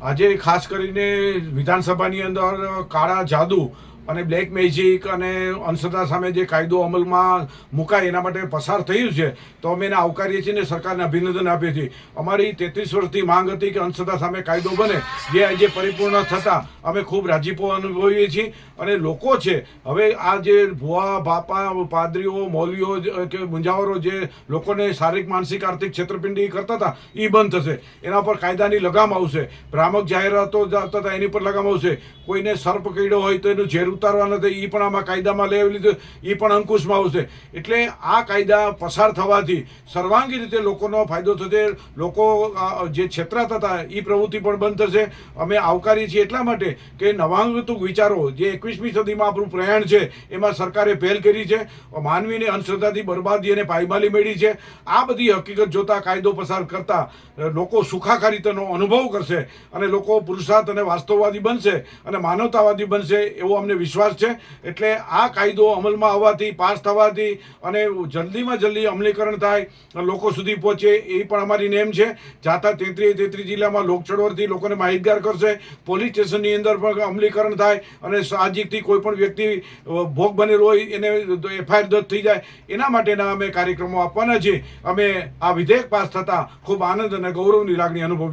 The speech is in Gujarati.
આજે ખાસ કરીને વિધાનસભાની અંદર કાળા જાદુ અને બ્લેક મેજિક અને અંધશ્રદ્ધા સામે જે કાયદો અમલમાં મુકાય એના માટે પસાર થયું છે, તો અમે એને આવકારીએ છીએ અને સરકારને અભિનંદન આપીએ છીએ. અમારી 33 વર્ષથી માંગ હતી કે અંધશ્રદ્ધા સામે કાયદો બને, જે આજે પરિપૂર્ણ થતાં અમે ખૂબ રાજીપો અનુભવીએ છીએ. અને લોકો છે હવે આ જે ભુવા બાપા પાદરીઓ મૌલવીઓ કે મુંજાવરો જે લોકોને શારીરિક માનસિક આર્થિક છેતરપિંડી કરતા હતા એ બંધ થશે. એના પર કાયદાની લગામ આવશે. ભ્રામક જાહેરાતો આપતા હતા એની પર લગામ આવશે. કોઈને સર્પ કઈડો હોય તો એનું ઝેર ઉતારવા નથી, એ પણ આમાં કાયદામાં લઈ લીધું, એ પણ અંકુશમાં આવશે. એટલે આ કાયદા પસાર થવાથી સર્વાંગી રીતે લોકોનો ફાયદો થશે. લોકો જે છેતરાતા હતા એ પ્રવૃત્તિ પણ બંધ થશે. અમે આવકારીએ છીએ એટલા માટે કે નવાંગતુક વિચારો જે 21મી સદીમાં આપણું પ્રયાણ છે એમાં સરકારે પહેલ કરી છે. માનવીને અંધશ્રદ્ધાથી બરબાદી અને પાયમાલી મેળવી છે. આ બધી હકીકત જોતા કાયદો પસાર કરતા લોકો સુખાકારીતાનો અનુભવ કરશે અને લોકો પુરુષાર્થ અને વાસ્તવવાદી બનશે અને માનવતાવાદી બનશે એવો અમને વિશ્વાસ છે. એટલે આ કાયદો અમલમાં આવવાથી, પાસ થવાથી અને જલ્દીમાં જલ્દી અમલીકરણ થાય, લોકો સુધી પહોંચે એ પણ અમારી નેમ છે. જાતા 33 જિલ્લામાં લોક ચળવળથી લોકોને માહિતગાર કરશે. પોલીસ સ્ટેશનની અંદર પણ અમલીકરણ થાય અને સાહજિકથી કોઈ પણ વ્યક્તિ ભોગ બનેલો હોય એને FIR દર્જ થઈ જાય. એના માટેના અમે કાર્યક્રમો આપવાના છીએ. અમે આ વિધેયક પાસ થતાં ખૂબ આનંદ અને ગૌરવની લાગણી અનુભવી